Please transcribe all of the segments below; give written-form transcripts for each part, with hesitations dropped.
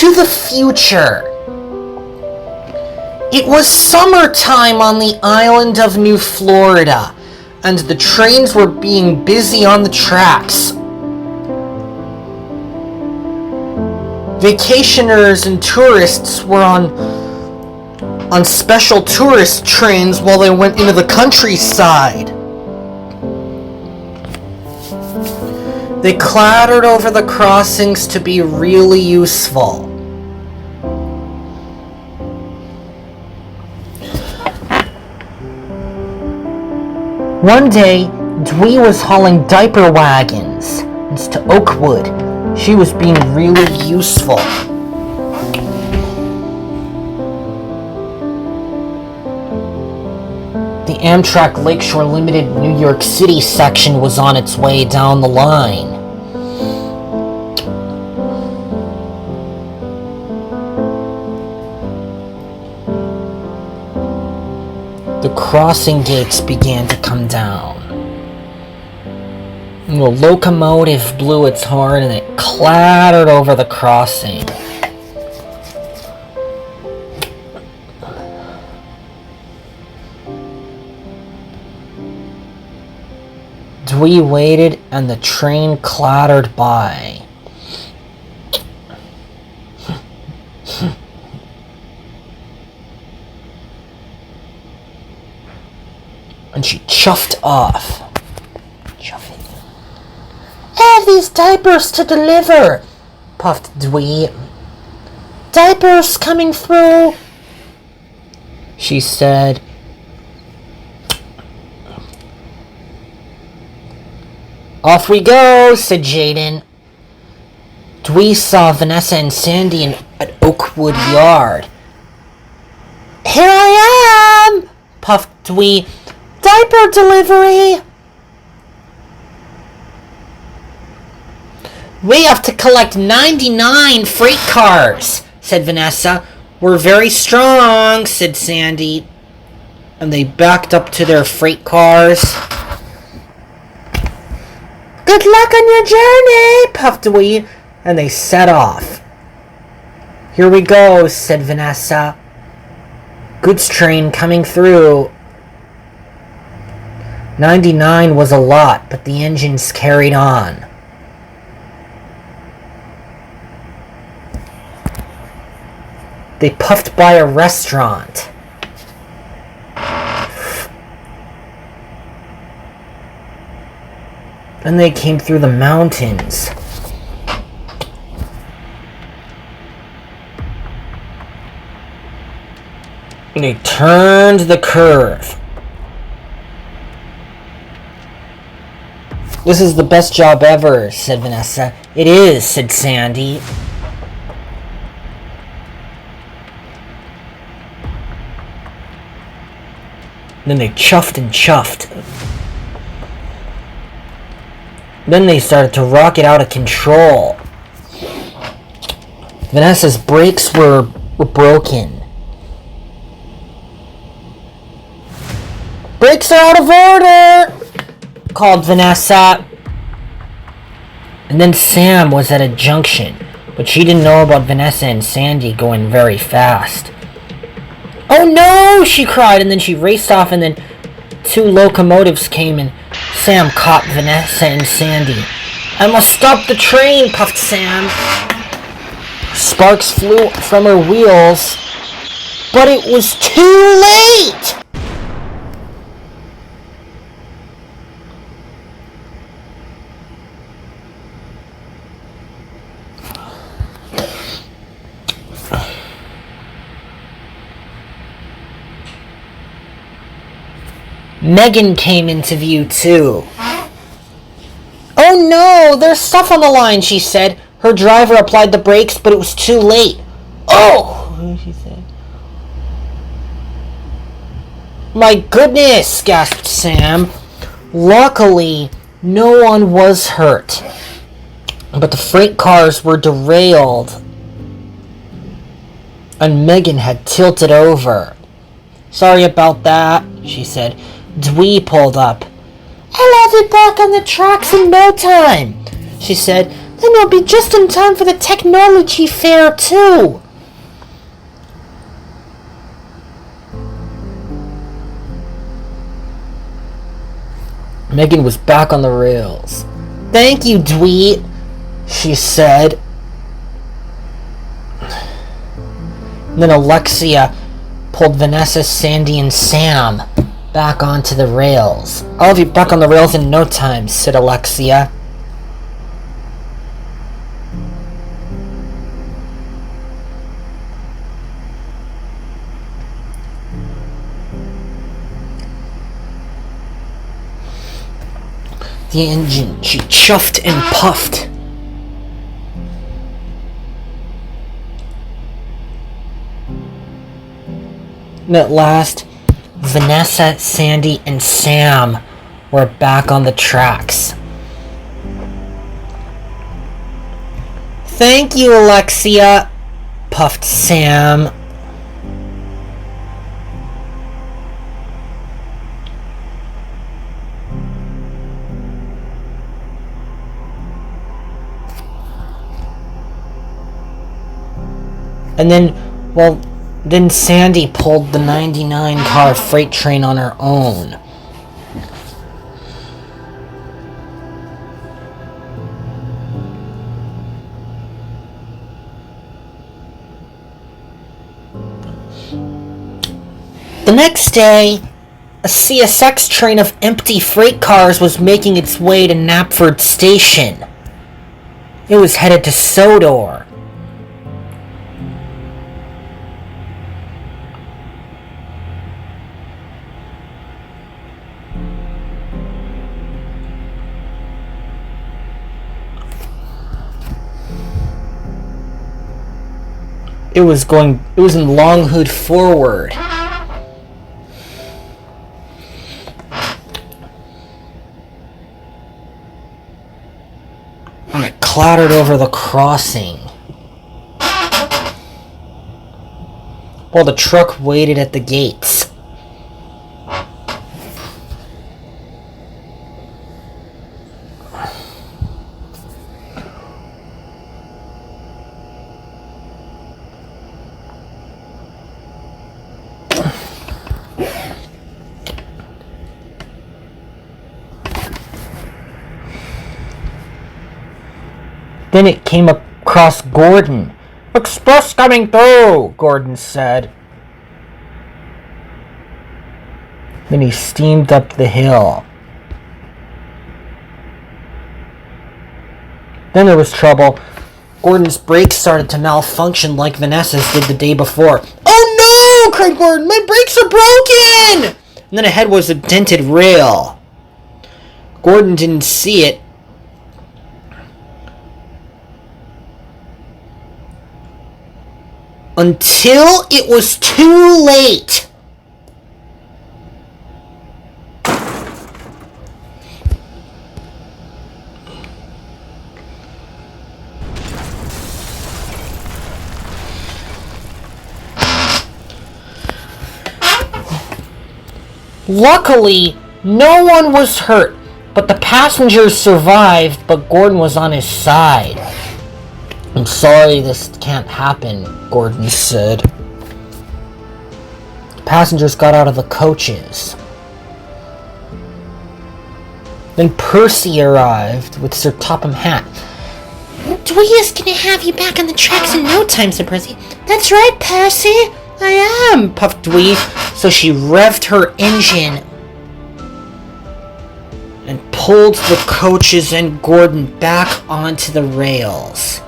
to the future. It was summertime on the island of New Florida, and the trains were being busy on the tracks. Vacationers and tourists were on special tourist trains while they went into the countryside. They clattered over the crossings to be really useful. One day, Dwee was hauling diaper wagons to Oakwood. She was being really useful. The Amtrak Lakeshore Limited New York City section was on its way down the line. The crossing gates began to come down. The locomotive blew its horn and it clattered over the crossing. Dwee waited and the train clattered by. And she chuffed off. I have these diapers to deliver, puffed Dwee. Diapers coming through, she said. Off we go, said Jaden. Dwee saw Vanessa and Sandy at Oakwood Yard. Here I am, puffed Dwee. Diaper delivery. We have to collect 99 freight cars, said Vanessa. We're very strong, said Sandy. And they backed up to their freight cars. Good luck on your journey, puffed Dwee, and they set off. Here we go, said Vanessa. Goods train coming through. 99 was a lot, but the engines carried on. They puffed by a restaurant. Then they came through the mountains. And they turned the curve. This is the best job ever, said Vanessa. It is, said Sandy. Then they chuffed and chuffed. Then they started to rocket out of control. Vanessa's brakes were broken. Brakes are out of order, called Vanessa. And then Sam was at a junction, but she didn't know about Vanessa and Sandy going very fast. Oh no, she cried, and then she raced off, and then 2 locomotives came, and Sam caught Vanessa and Sandy. I must stop the train, puffed Sam. Sparks flew from her wheels, but it was too late! Megan came into view too. Oh no, there's stuff on the line, she said. Her driver applied the brakes, but it was too late. Oh, she said. My goodness, gasped Sam. Luckily, no one was hurt. But the freight cars were derailed. And Megan had tilted over. Sorry about that, she said. Dwee pulled up. I'll have it back on the tracks in no time, she said. And we'll be just in time for the technology fair, too. Megan was back on the rails. Thank you, Dwee, she said. And then Alexia pulled Vanessa, Sandy, and Sam back onto the rails. I'll be back on the rails in no time, said Alexia. The engine, she chuffed and puffed. And at last, Vanessa, Sandy, and Sam were back on the tracks. Thank you, Alexia, puffed Sam. And then Sandy pulled the 99 car freight train on her own. The next day, a CSX train of empty freight cars was making its way to Knapford Station. It was headed to Sodor. It was in Longhood forward. And it clattered over the crossing. While the truck waited at the gates. Then it came across Gordon. "Express coming through," Gordon said. Then he steamed up the hill. Then there was trouble. Gordon's brakes started to malfunction like Vanessa's did the day before. "Oh no!" cried Gordon. "My brakes are broken!" And then ahead was a dented rail. Gordon didn't see it until it was too late. Luckily, no one was hurt, but the passengers survived, but Gordon was on his side. "I'm sorry this can't happen," Gordon said. The passengers got out of the coaches. Then Percy arrived with Sir Topham Hatt. "Dwee is gonna have you back on the tracks in no time," said Percy. "That's right, Percy. I am," puffed Dwee. So she revved her engine and pulled the coaches and Gordon back onto the rails.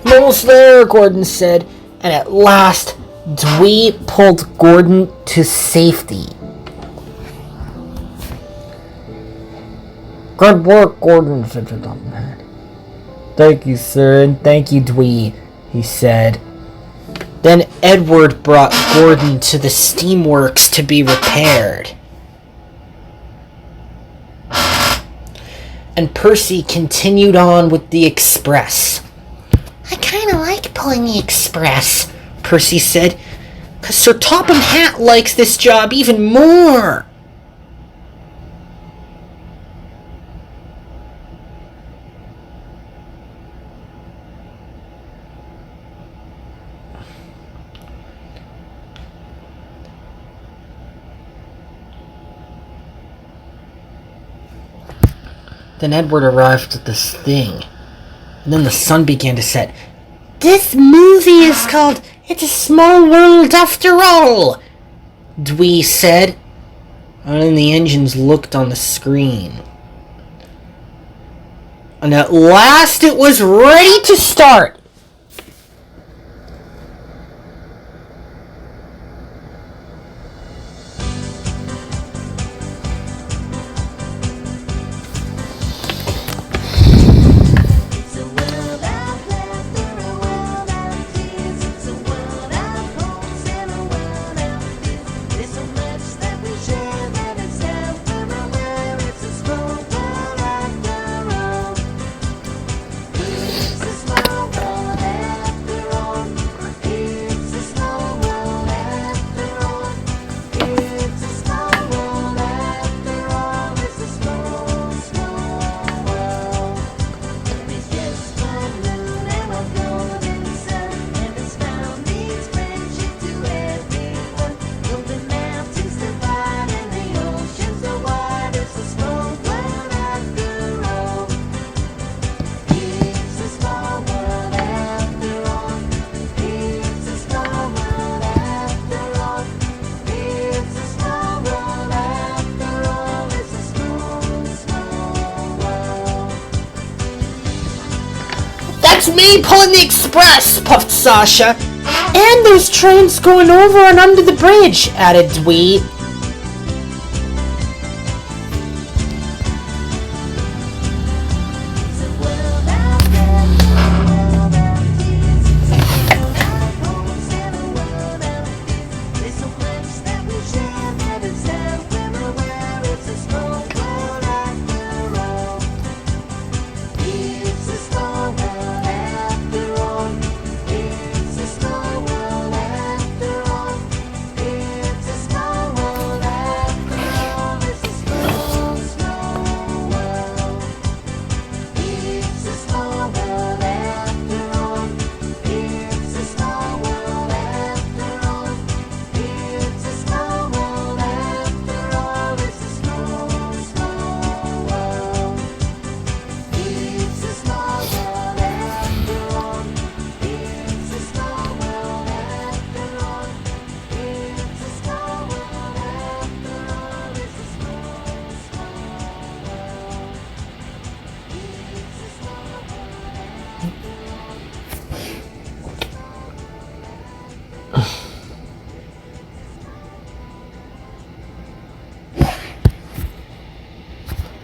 "I'm almost there," Gordon said, and at last Dwee pulled Gordon to safety. "Good work, Gordon," said Sir Topham Hatt. "Thank you, sir, and thank you, Dwee," he said. Then Edward brought Gordon to the steamworks to be repaired. And Percy continued on with the express. I kinda like pulling the express, Percy said, 'cause Sir Topham Hatt likes this job even more. Then Edward arrived at this thing, and then the sun began to set. This movie is called It's a Small World After All, Dwee said, and then the engines looked on the screen. And at last it was ready to start. That's me pulling the express, puffed Sasha. And those trains going over and under the bridge, added Dwee.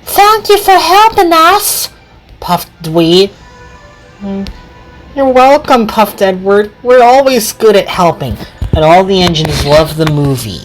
Thank you for helping us, puffed Dwee. You're welcome, puffed Edward. We're always good at helping. And all the engines love the movie.